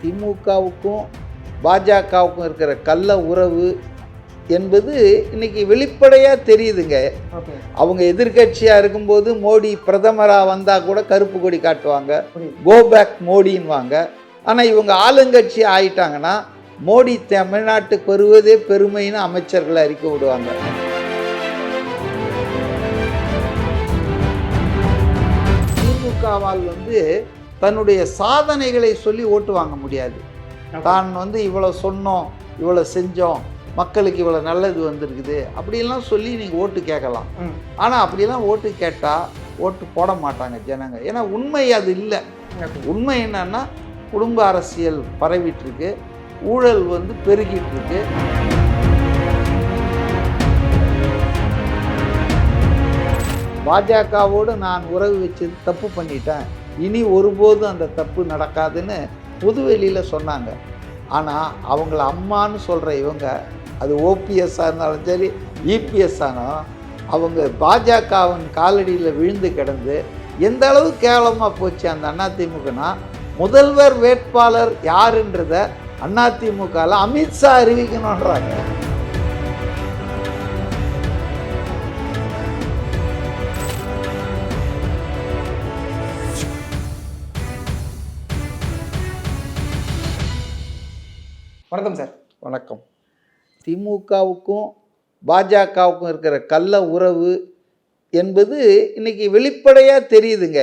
திமுகவுக்கும் பாஜகவுக்கும் இருக்கிற கள்ள உறவு என்பது இன்னைக்கு வெளிப்படையாக தெரியுதுங்க. அவங்க எதிர்கட்சியாக இருக்கும்போது மோடி பிரதமராக வந்தால் கூட கருப்பு கொடி காட்டுவாங்க, கோ பேக் மோடின்வாங்க. ஆனால் இவங்க ஆளுங்கட்சி ஆயிட்டாங்கன்னா மோடி தமிழ்நாட்டுக்கு வருவதே பெருமைன்னு அமைச்சர்களை அறிக்கை விடுவாங்க. திமுகவால் தன்னுடைய சாதனைகளை சொல்லி ஓட்டு வாங்க முடியாது. தான் இவ்வளோ சொன்னோம், இவ்வளோ செஞ்சோம், மக்களுக்கு இவ்வளோ நல்லது வந்திருக்குது அப்படிலாம் சொல்லி நீங்கள் ஓட்டு கேட்கலாம். ஆனால் அப்படிலாம் ஓட்டு கேட்டால் ஓட்டு போட மாட்டாங்க ஜனங்க. ஏன்னா உண்மை அது இல்லை. உண்மை என்னன்னா குடும்ப அரசியல் பரவிட்டுருக்கு, ஊழல் பெருகிட்டு இருக்கு. பாஜகவோடு நான் உறவு வச்சது தப்பு பண்ணிட்டேன், இனி ஒருபோதும் அந்த தப்பு நடக்காதுன்னு பொதுவெளியில் சொன்னாங்க. ஆனால் அவங்கள அம்மானு சொல்கிற இவங்க, அது ஓபிஎஸ்ஸாக இருந்தாலும் சரி இபிஎஸ் ஆனாலும், அவங்க பாஜகவின் காலடியில் விழுந்து கிடந்து எந்த அளவு கேவலமாக போச்சு அந்த அதிமுகனா, முதல்வர் வேட்பாளர் யாருன்றத அதிமுகவில் அமித்ஷா அறிவிக்கணுன்றாங்க. வணக்கம் சார். வணக்கம். திமுகவுக்கும் பாஜகவுக்கும் இருக்கிற கள்ள உறவு என்பது இன்னைக்கு வெளிப்படையாக தெரியுதுங்க.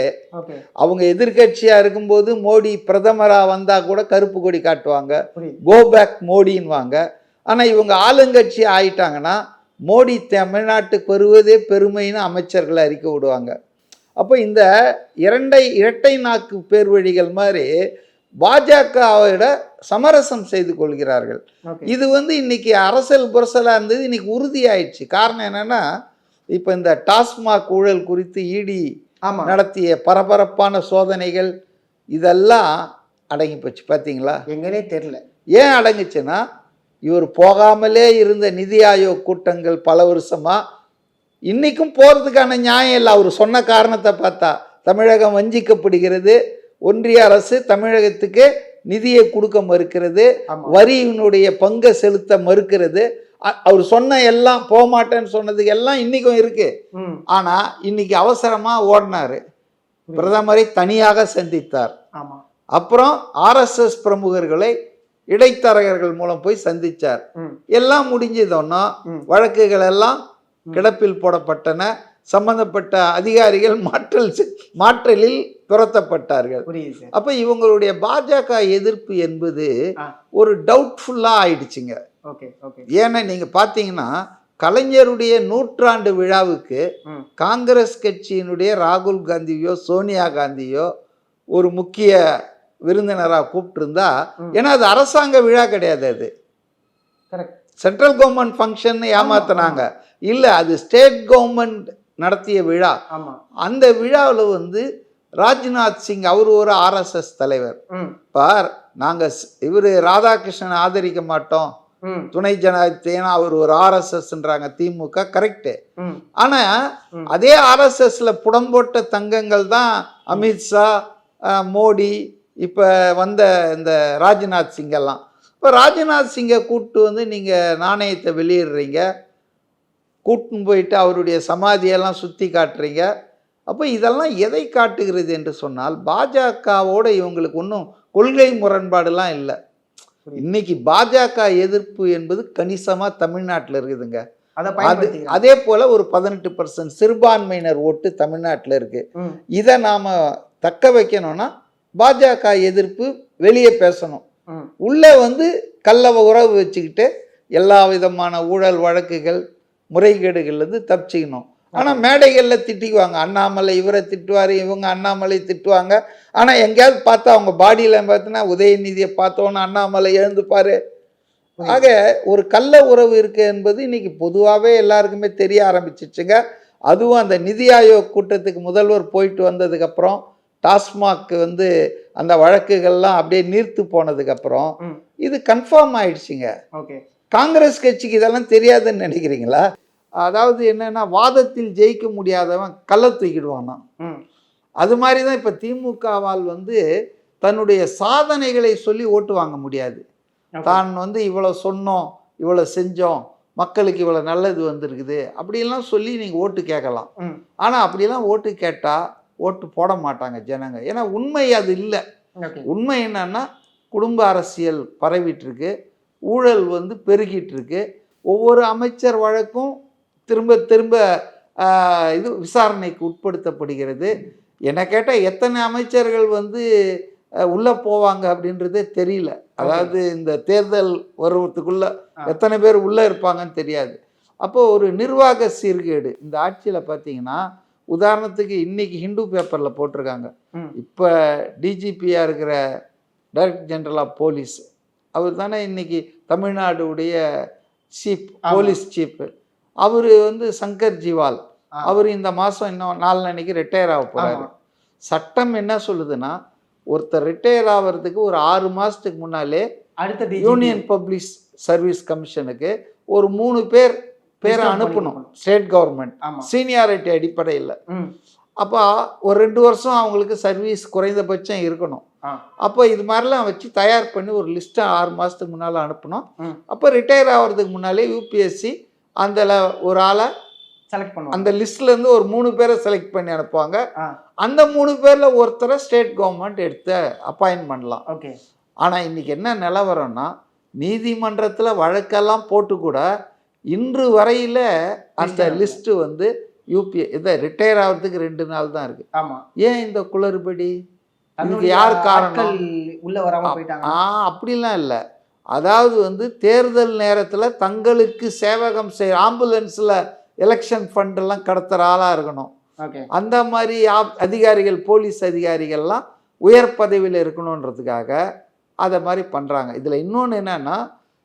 அவங்க எதிர்கட்சியாக இருக்கும்போது மோடி பிரதமராக வந்தால் கூட கருப்பு கொடி காட்டுவாங்க, கோ பேக் மோடின்வாங்க. ஆனால் இவங்க ஆளுங்கட்சி ஆயிட்டாங்கன்னா மோடி தமிழ்நாட்டுக்கு வருவதே பெருமைன்னு அமைச்சர்களை அறிக்கை விடுவாங்க. அப்போ இந்த இரட்டை நாக்கு பேர் வழிகள் மாதிரி பாஜகவோட சமரசம் செய்து கொள்கிறார்கள். இது இன்னைக்கு அரசியல் புரசலாக இருந்தது, இன்னைக்கு உறுதியாயிடுச்சு. காரணம் என்னன்னா, இப்போ இந்த டாஸ்மாக் ஊழல் குறித்து இடி நடத்திய பரபரப்பான சோதனைகள் இதெல்லாம் அடங்கி போச்சு. பார்த்தீங்களா? எங்கனே தெரியல. ஏன் அடங்குச்சுன்னா, இவர் போகாமலே இருந்த நிதி ஆயோக் கூட்டங்கள் பல வருஷமா இன்னைக்கும் போகிறதுக்கான நியாயம் இல்லை. அவர் சொன்ன காரணத்தை பார்த்தா தமிழகம் வஞ்சிக்கப்படுகிறது, ஒன்றிய அரசு தமிழகத்துக்கு நிதியை கொடுக்க மறுக்கிறது, வரியினுடைய பங்கை செலுத்த மறுக்கிறது. அவர் சொன்ன எல்லாம் போக மாட்டேன்னு சொன்னதுக்கு எல்லாம் இன்னைக்கும் இருக்கு. ஆனா இன்னைக்கு அவசரமா ஓடினாரு, பிரதமரை தனியாக சந்தித்தார். அப்புறம் RSS பிரமுகர்களை இடைத்தரகர்கள் மூலம் போய் சந்திச்சார். எல்லாம் முடிஞ்சதோன்னா வழக்குகள் எல்லாம் கிடப்பில் போடப்பட்டன. சம்பந்தப்பட்ட அதிகாரிகள் மாற்றலில் துரத்தப்பட்டார்கள். அப்ப இவங்களுடைய பாஜக எதிர்ப்பு என்பது ஒரு டவுட்ஃபுல்லா ஆயிடுச்சுங்க. ஏன்னா நீங்க பாத்தீங்கன்னா, கலைஞருடைய 100ஆண்டு விழாவுக்கு காங்கிரஸ் கட்சியினுடைய ராகுல் காந்தியோ சோனியா காந்தியோ ஒரு முக்கிய விருந்தினராக கூப்பிட்டு இருந்தா, ஏன்னா அது அரசாங்க விழா கிடையாது, அது சென்ட்ரல் கவர்மெண்ட் ஃபங்க்ஷன் ஏமாத்தினாங்க. இல்ல, அது ஸ்டேட் கவர்மெண்ட் நடத்திய விழா. அந்த விழாவில் ராஜ்நாத் சிங் அவர் ஒரு RSS தலைவர். பார், நாங்க இவரு ராதாகிருஷ்ணன் ஆதரிக்க மாட்டோம், துணை ஜனாதிபதி, அவர் ஒரு RSSன்றாங்க திமுக. கரெக்ட். ஆனா அதே RSSல புடம்போட்ட தங்கங்கள் தான் அமித்ஷா, மோடி, இப்ப வந்த இந்த ராஜ்நாத் சிங் எல்லாம். இப்போ ராஜ்நாத் சிங்கை கூப்பிட்டு நீங்கள் நாணயத்தை வெளியிடுறீங்க, கூட்டின்னு போயிட்டு அவருடைய சமாதியெல்லாம் சுற்றி காட்டுறீங்க. அப்போ இதெல்லாம் எதை காட்டுகிறது என்று சொன்னால், பாஜகவோட இவங்களுக்கு ஒன்றும் கொள்கை முரண்பாடுலாம் இல்லை. இன்னைக்கு பாஜக எதிர்ப்பு என்பது கணிசமாக தமிழ்நாட்டில் இருக்குதுங்க. அதே போல் ஒரு 18% சிறுபான்மையினர் ஓட்டு தமிழ்நாட்டில் இருக்கு. இதை நாம் தக்க வைக்கணும்னா பாஜக எதிர்ப்பு வெளியே பேசணும். உள்ள கள்ள உறவு வச்சுக்கிட்டு எல்லா விதமான ஊழல் வழக்குகள் முறைகேடுகள் தப்பிச்சிக்கணும். ஆனால் மேடைகளில் திட்டிக்குவாங்க. அண்ணாமலை இவரை திட்டுவார், இவங்க அண்ணாமலை திட்டுவாங்க. ஆனால் எங்கேயாவது பார்த்தா அவங்க பாடியில் பார்த்தீங்கன்னா உதயநிதியை பார்த்தோன்னா அண்ணாமலை எழுந்துப்பார். ஆக ஒரு கள்ள உறவு இருக்கு என்பது இன்னைக்கு பொதுவாகவே எல்லாருக்குமே தெரிய ஆரம்பிச்சிச்சுங்க. அதுவும் அந்த நிதி ஆயோக் கூட்டத்துக்கு முதல்வர் போயிட்டு வந்ததுக்கப்புறம், டாஸ்மாக் அந்த வழக்குகள்லாம் அப்படியே நீர்த்து போனதுக்கப்புறம் இது கன்ஃபார்ம் ஆயிடுச்சுங்க. காங்கிரஸ் கட்சிக்கு இதெல்லாம் தெரியாதுன்னு நினைக்கிறீங்களா? அதாவது என்னன்னா, வாதத்தில் ஜெயிக்க முடியாதவன் கள்ள தூக்கிடுவானா. அது மாதிரி தான் இப்போ திமுகவால் தன்னுடைய சாதனைகளை சொல்லி ஓட்டு வாங்க முடியாது. தான் வந்து இவ்வளோ சொன்னோம், இவ்வளோ செஞ்சோம், மக்களுக்கு இவ்வளோ நல்லது வந்திருக்குது அப்படிலாம் சொல்லி நீங்கள் ஓட்டு கேட்கலாம். ஆனால் அப்படிலாம் ஓட்டு கேட்டால் ஓட்டு போட மாட்டாங்க ஜனங்க. ஏன்னா உண்மை அது இல்லை. உண்மை என்னன்னா குடும்ப அரசியல் பரவிட்டு இருக்கு, ஊழல் வந்து பெருகிட்டு இருக்கு, ஒவ்வொரு அமைச்சர் வழக்கும் திரும்ப திரும்ப இது விசாரணைக்கு உட்படுத்தப்படுகிறது. என்ன கேட்டால் எத்தனை அமைச்சர்கள் வந்து உள்ளே போவாங்க அப்படின்றதே தெரியல. அதாவது இந்த தேர்தல் வருவதுக்குள்ள எத்தனை பேர் உள்ளே இருப்பாங்கன்னு தெரியாது. அப்போது ஒரு நிர்வாக சீர்கேடு இந்த ஆட்சியில் பார்த்தீங்கன்னா, உதாரணத்துக்கு இன்னைக்கு ஹிந்து பேப்பரில் போட்டிருக்காங்க, இப்போ டிஜிபியாக இருக்கிற டைரக்டர் ஜெனரல் ஆஃப் போலீஸ் அவர் தானே இன்னைக்கு தமிழ்நாடுடைய சீஃப் போலீஸ் சீஃப், அவர் வந்து சங்கர் ஜிவால், அவர் இந்த மாதம் இன்னும் 4 அன்னைக்கு ரிட்டையர் ஆக போகிறாரு. சட்டம் என்ன சொல்லுதுன்னா, ஒருத்தர் ரிட்டையர் ஆகிறதுக்கு ஒரு 6 மாதத்துக்கு முன்னாலே அடுத்த யூனியன் பப்ளிக் சர்வீஸ் கமிஷனுக்கு ஒரு 3 பேரை அனுப்பணும் ஸ்டேட் கவர்மெண்ட் சீனியாரிட்டி அடிப்படையில். அப்போ ஒரு 2 வருஷம் அவங்களுக்கு சர்வீஸ் குறைந்தபட்சம் இருக்கணும். அப்போ இது மாதிரிலாம் வச்சு தயார் பண்ணி ஒரு லிஸ்ட்டை 6 மாதத்துக்கு முன்னால் அனுப்பணும். அப்போ ரிட்டையர் ஆகிறதுக்கு முன்னாலே யூபிஎஸ்சி அந்த ஒரு ஆளை செலக்ட் பண்ணுவாங்க. அந்த லிஸ்ட்லேருந்து ஒரு 3 பேரை செலக்ட் பண்ணி அனுப்புவாங்க. அந்த 3 பேரில் ஒருத்தரை ஸ்டேட் கவர்மெண்ட் எடுத்து அப்பாயின்ட் பண்ணலாம். ஆனால் இன்றைக்கி என்ன நிலவரம்னா, நீதிமன்றத்தில் வழக்கெல்லாம் போட்டு கூட இன்று வரையில் அந்த லிஸ்ட்டு வந்து இதை ரிட்டையர் ஆகிறதுக்கு 2 நாள் தான் இருக்குது. ஏன் இந்த குளறுபடி? இதுக்கு யார் காரணம்? உள்ள வராம போயிட்டாங்க. அப்படிலாம் இல்லை. அதாவது வந்து தேர்தல் நேரத்தில் தங்களுக்கு சேவகம் ஆம்புலன்ஸில் எலெக்ஷன் ஃபண்டெல்லாம் கடத்துகிற ஆளாக இருக்கணும். அந்த மாதிரி அதிகாரிகள், போலீஸ் அதிகாரிகள்லாம் உயர் பதவியில் இருக்கணுன்றதுக்காக அதை மாதிரி பண்ணுறாங்க. இதில் இன்னொன்று என்னென்னா,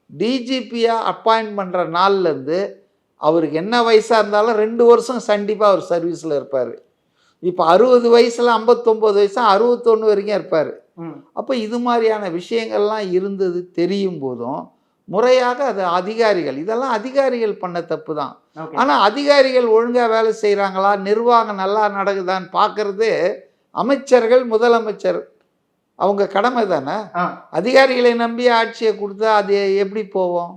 டிஜிபியாக அப்பாயிண்ட் பண்ணுற நாள்லேருந்து அவருக்கு என்ன வயசாக இருந்தாலும் 2 வருஷம் கண்டிப்பாக அவர் சர்வீஸில் இருப்பார். இப்போ 60 வயசில் 59 வயசு 61 வரைக்கும் இருப்பார். அப்போ இது மாதிரியான விஷயங்கள்லாம் இருந்தது தெரியும் போதும் முறையாக அது அதிகாரிகள், இதெல்லாம் அதிகாரிகள் பண்ண தப்பு தான். ஆனால் அதிகாரிகள் ஒழுங்காக வேலை செய்கிறாங்களா, நிர்வாகம் நல்லா நடக்குதான்னு பார்க்கறது அமைச்சர்கள், முதலமைச்சர் அவங்க கடமை தானே. அதிகாரிகளை நம்பி ஆட்சியை கொடுத்தா அது எப்படி போவோம்?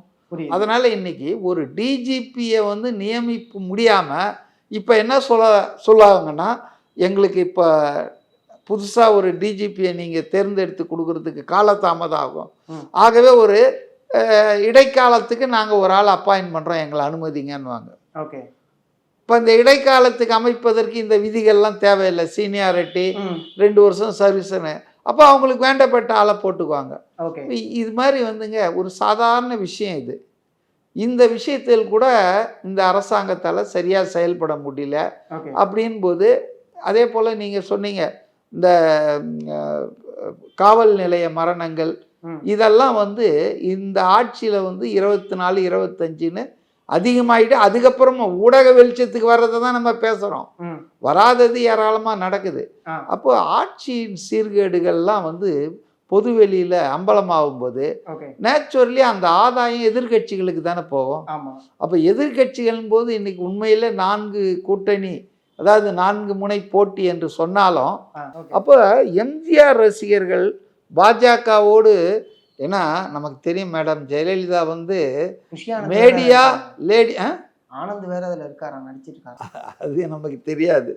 அதனால் இன்னைக்கு ஒரு டிஜிபியை வந்து நியமிப்பு முடியாமல் இப்போ என்ன சொல்லாங்கன்னா, எங்களுக்கு இப்போ புதுசாக ஒரு டிஜிபியை நீங்கள் தேர்ந்தெடுத்து கொடுக்கறதுக்கு காலதாமதம் ஆகும், ஆகவே ஒரு இடைக்காலத்துக்கு நாங்கள் ஒரு ஆள் அப்பாயின்ட் பண்ணுறோம், எங்களை அனுமதிங்கன்னுவாங்க. இப்போ இந்த இடைக்காலத்துக்கு அமைப்பதற்கு இந்த விதிகள்லாம் தேவையில்லை. சீனியாரிட்டி 2 வருஷம் சர்வீஸ்ன்னு, அப்போ அவங்களுக்கு வேண்டப்பட்ட ஆளை போட்டுக்குவாங்க. இது மாதிரி வந்துங்க ஒரு சாதாரண விஷயம் இது. இந்த விஷயத்தில் கூட இந்த அரசாங்கத்தால் சரியாக செயல்பட முடியல. அப்படின் போது அதே போல் நீங்கள் சொன்னீங்க இந்த காவல் நிலைய மரணங்கள், இதெல்லாம் வந்து இந்த ஆட்சியில் வந்து 24, 25ன்னு அதிகமாகிட்டு அதுக்கப்புறமா ஊடக வெளிச்சத்துக்கு வர்றதை தான் நம்ம பேசுகிறோம். வராதது ஏராளமாக நடக்குது. அப்போ ஆட்சியின் சீர்கேடுகள்லாம் வந்து பொதுவெளியில் அம்பலமாகும் போது நேச்சுரலி அந்த ஆதாயம் எதிர்கட்சிகளுக்கு தானே போகும். அப்போ எதிர்கட்சிகள் போது இன்னைக்கு உண்மையில் 4 கூட்டணி, அதாவது 4 முனை போட்டி என்று சொன்னாலும், அப்போ எம்ஜிஆர் ரசிகர்கள் பாஜகவோடு, ஏன்னா நமக்கு தெரியும் மேடம், ஜெயலலிதா வந்து மேடியா லேடி ஆனந்த் வேற அதில் இருக்காரா, நடிச்சிருக்காரு, அது நமக்கு தெரியாது.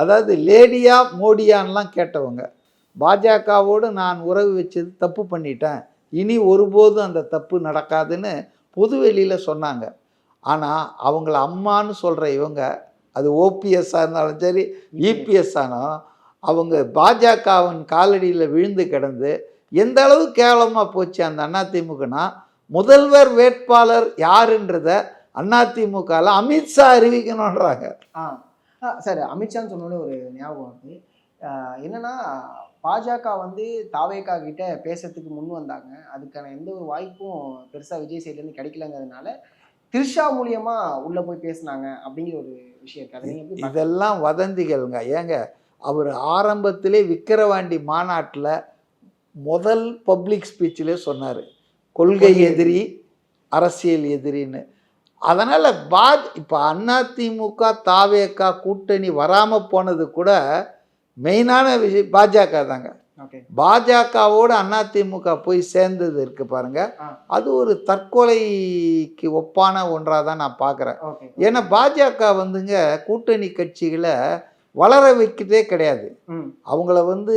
அதாவது லேடியா மோடியான்லாம் கேட்டவங்க, பாஜகவோடு நான் உறவு வச்சது தப்பு பண்ணிட்டேன், இனி ஒருபோதும் அந்த தப்பு நடக்காதுன்னு பொதுவெளியில் சொன்னாங்க. ஆனால் அவங்கள அம்மானு சொல்கிற இவங்க, அது ஓபிஎஸ்ஸாக இருந்தாலும் சரி இபிஎஸ் ஆனாலும், அவங்க பாஜகவின் காலடியில் விழுந்து கிடந்து எந்த அளவு கேவலமாக போச்சு அந்த அதிமுகனா, முதல்வர் வேட்பாளர் யாருன்றத அதிமுகவில் அமித்ஷா அறிவிக்கணுன்றாங்க. சார், அமித்ஷான்னு சொன்னோன்னே ஒரு ஞாபகம் வந்து என்னன்னா, பாஜக வந்து தாவேகா கிட்ட பேசுறதுக்கு முன் வந்தாங்க. அதுக்கான எந்த ஒரு வாய்ப்பும் பெருசாக விஜய் சைட்லேருந்து கிடைக்கலங்கிறதுனால திரிஷா மூலியமா உள்ள போய் பேசினாங்க அப்படிங்கிற ஒரு விஷயம் இருக்காது. இதெல்லாம் வதந்திகள்ங்க. ஏங்க, அவர் ஆரம்பத்திலே விக்கிரவாண்டி மாநாட்டில் முதல் பப்ளிக் ஸ்பீச்சிலே சொன்னார், கொள்கை எதிரி, அரசியல் எதிரின்னு. அதனால் இப்போ அதிமுக தாவேகா கூட்டணி வராமல் போனது கூட மெயினான விஷயம் பாஜக தாங்க. ஓகே. பாஜகவோடு அதிமுக போய் சேர்ந்தது இருக்கு பாருங்க, அது ஒரு தற்கொலைக்கு ஒப்பான ஒன்றாக தான் நான் பார்க்குறேன். ஓகே. ஏன்னா பாஜக வந்துங்க கூட்டணி கட்சிகளை வளர வைக்கிறதே கிடையாது. அவங்கள வந்து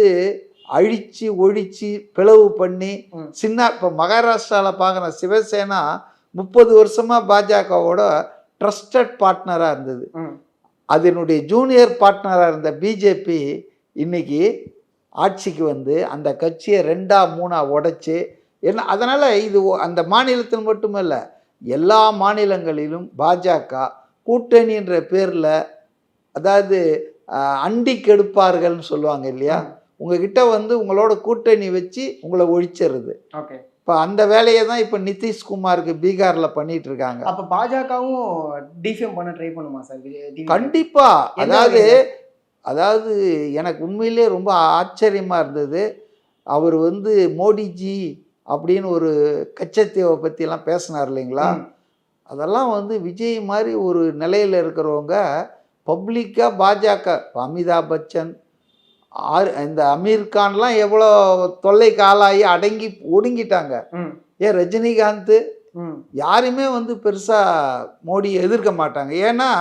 அழிச்சு ஒழிச்சு பிளவு பண்ணி சின்ன இப்போ மகாராஷ்டிராவில் பார்க்குற சிவசேனா 30 வருஷமாக பாஜகவோட ட்ரஸ்டட் பார்ட்னராக இருந்தது. அதனுடைய ஜூனியர் பார்ட்னராக இருந்த பிஜேபி இன்னைக்கு ஆட்சிக்கு வந்து அந்த கட்சியை 2ஆ 3ஆ உடைச்சு என்ன, அதனால் இது அந்த மாநிலத்தில் மட்டுமல்ல எல்லா மாநிலங்களிலும் பாஜக கூட்டணின்ற பேரில், அதாவது அண்டி கெடுப்பார்கள்னு சொல்லுவாங்க இல்லையா, உங்ககிட்ட வந்து உங்களோட கூட்டணி வச்சு உங்களை ஒழிச்சிருது. ஓகே. இப்போ அந்த வேலையை தான் இப்போ நிதிஷ்குமாருக்கு பீகாரில் பண்ணிட்டு இருக்காங்க. அப்போ பாஜகவும் டிஃபேம் பண்ண ட்ரை பண்ணுமா சார்? கண்டிப்பாக. அதாவது எனக்கு உண்மையிலே ரொம்ப ஆச்சரியமாக இருந்தது. அவர் வந்து மோடிஜி அப்படின்னு ஒரு கச்சத்தீவை பற்றிலாம் பேசினார் இல்லைங்களா, அதெல்லாம் வந்து விஜய் மாதிரி ஒரு நிலையில் இருக்கிறவங்க பப்ளிக்காக பாஜக, அமிதாப் பச்சன், இந்த அமீர்கான்லாம் எவ்வளோ தொல்லைக்கு ஆளாகி அடங்கி ஒடுங்கிட்டாங்க. ஏன் ரஜினிகாந்த் யாருமே வந்து பெருசாக மோடியை எதிர்க்க மாட்டாங்க. ஏன்னா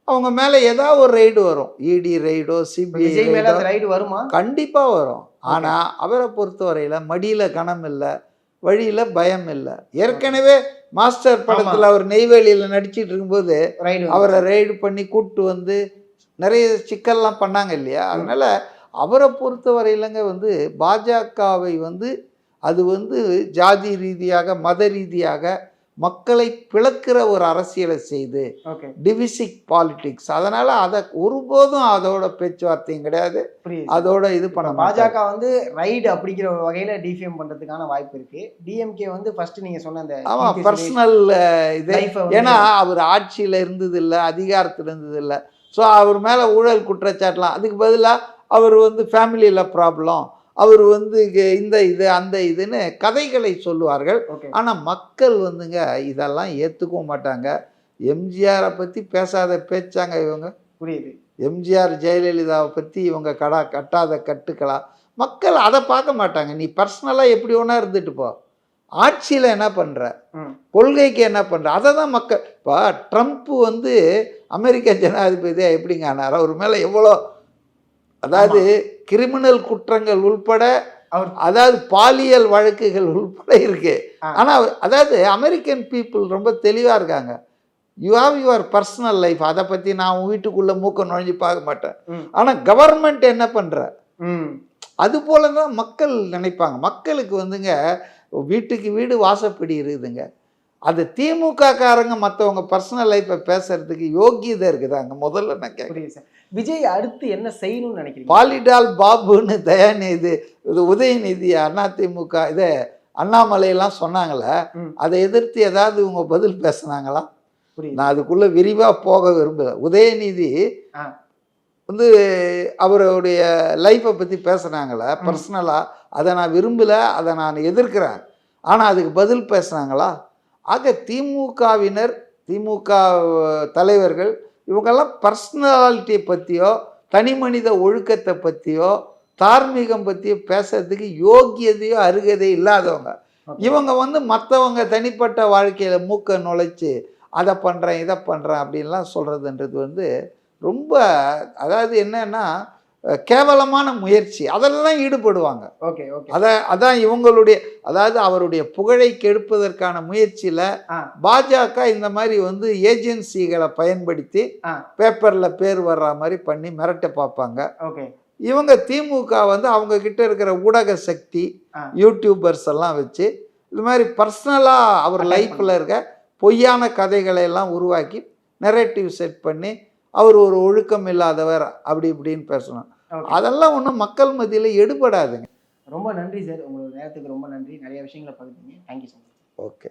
அவங்க மேலே ஏதாவது ஒரு ரைடு வரும், இடி ரைடோ சிபிஐ ரைடு வருமா? கண்டிப்பாக வரும். ஆனால் அவரை பொறுத்தவரையில் மடியில் கனம் இல்லை, வழியில் பயம் இல்லை. ஏற்கனவே மாஸ்டர் படத்தில் அவர் நெய்வேலியில் நடிச்சிட்டு இருக்கும்போது அவரை ரைடு பண்ணி கூப்பிட்டு வந்து நிறைய சிக்கல்லாம் பண்ணாங்க இல்லையா. அதனால் அவரை பொறுத்தவரையிலங்க வந்து பாஜகவை வந்து அது வந்து ஜாதி ரீதியாக மத ரீதியாக மக்களை பிளக்கிற ஒரு அரசியலை செய்து டிவிசிக் பாலிடிக்ஸ். அதனால் அதை ஒருபோதும் அதோட பேச்சுவார்த்தையும் கிடையாது, அதோட இது பண்ண பாஜக வந்து ரைடு அப்படிங்கிற வகையில் டிஃபேம் பண்ணுறதுக்கான வாய்ப்பு இருக்குது. டிஎம்கே வந்து ஃபர்ஸ்ட் நீங்கள் சொன்ன அந்த ஆமாம் பர்சனல் இது, ஏன்னா அவர் ஆட்சியில் இருந்தது இல்லை, அதிகாரத்தில் இருந்தது இல்லை. ஸோ அவர் மேலே ஊழல் குற்றச்சாட்டலாம், அதுக்கு பதிலாக அவர் வந்து ஃபேமிலியில் ப்ராப்ளம், அவர் வந்து இந்த இது அந்த இதுன்னு கதைகளை சொல்லுவார்கள். ஆனால் மக்கள் வந்துங்க இதெல்லாம் ஏற்றுக்கவும் மாட்டாங்க. எம்ஜிஆரை பற்றி பேசாத பேச்சாங்க இவங்க, புரியுது. எம்ஜிஆர் ஜெயலலிதாவை பற்றி இவங்க கட்டாத கட்டுக்கலாம். மக்கள் அதை பார்க்க மாட்டாங்க. நீ பர்சனலாக எப்படி ஒன்றா இருந்துட்டு போ, ஆட்சியில் என்ன பண்ணுற, கொள்கைக்கு என்ன பண்ணுற, அதை தான் மக்கள். இப்போ ட்ரம்ப் வந்து அமெரிக்க ஜனாதிபதியாக எப்படிங்க ஆனார், அவர் மேலே எவ்வளோ, அதாவது கிரிமினல் குற்றங்கள் உள்பட, அதாவது பாலியல் வழக்குகள் உள்பட இருக்கு. ஆனால் அதாவது அமெரிக்கன் பீப்புள் ரொம்ப தெளிவாக இருக்காங்க. You have your personal life, அதை பற்றி நான் உன் வீட்டுக்குள்ளே மூக்க நுழைஞ்சு பார்க்க மாட்டேன். ஆனால் கவர்மெண்ட் என்ன பண்ணுற, அது போல தான் மக்கள் நினைப்பாங்க. மக்களுக்கு வந்துங்க வீட்டுக்கு வீடு வாசப்படி இருக்குதுங்க. அது திமுக காரங்க மற்றவங்க பர்சனல் லைஃப்பை பேசுறதுக்கு யோகியதை இருக்குதாங்க. முதல்ல நான் கேட்குறேன், விஜய் அடுத்து என்ன செய்யணும்னு நினைக்கிறேன்? பாலிடால் பாபுன்னு தயாநிதி இது உதயநிதி அதிமுக இதை அண்ணாமலையெல்லாம் சொன்னாங்களே, அதை எதிர்த்து ஏதாவது இவங்க பதில் பேசுனாங்களா? நான் அதுக்குள்ளே விரிவாக போக விரும்பல. உதயநிதி வந்து அவருடைய லைஃப்பை பற்றி பேசுனாங்களே பர்சனலாக, அதை நான் விரும்பலை, அதை நான் எதிர்க்கிறேன். ஆனால் அதுக்கு பதில் பேசுனாங்களா? ஆக திமுகவினர், திமுக தலைவர்கள் இவங்கெல்லாம் பர்சனாலிட்டியை பற்றியோ தனி மனித ஒழுக்கத்தை பற்றியோ தார்மீகம் பற்றியோ பேசுறதுக்கு யோகியதையோ அருகதையோ இல்லாதவங்க. இவங்க வந்து மற்றவங்க தனிப்பட்ட வாழ்க்கையில் மூக்க நுழைச்சி அதை பண்ணுறேன் இதை பண்ணுறேன் அப்படின்லாம் சொல்கிறதுன்றது வந்து ரொம்ப, அதாவது என்னன்னா கேவலமான முயற்சி, அதெல்லாம் ஈடுபடுவாங்க. அதான் இவங்களுடைய, அதாவது அவருடைய புகழை கெடுப்பதற்கான முயற்சியில் பாஜக இந்த மாதிரி வந்து ஏஜென்சிகளை பயன்படுத்தி பேப்பரில் பேர் வர்ற மாதிரி பண்ணி மிரட்ட பார்ப்பாங்க. இவங்க திமுக வந்து அவங்க கிட்ட இருக்கிற ஊடக சக்தி யூடியூபர்ஸ் எல்லாம் வச்சு இது மாதிரி பர்சனலாக அவர் லைஃப்பில் இருக்க பொய்யான கதைகளை எல்லாம் உருவாக்கி நெரேட்டிவ் செட் பண்ணி அவர் ஒரு ஒழுக்கம் இல்லாதவர் அப்படி இப்படின்னு பேசணும். அதெல்லாம் ஒன்றும் மக்கள் மத்தியில் எடுபடாதுங்க. ரொம்ப நன்றி சார், உங்களோட நேரத்துக்கு ரொம்ப நன்றி. நிறைய விஷயங்களை பகிர்ந்தீங்க. Thank you so much. ஓகே.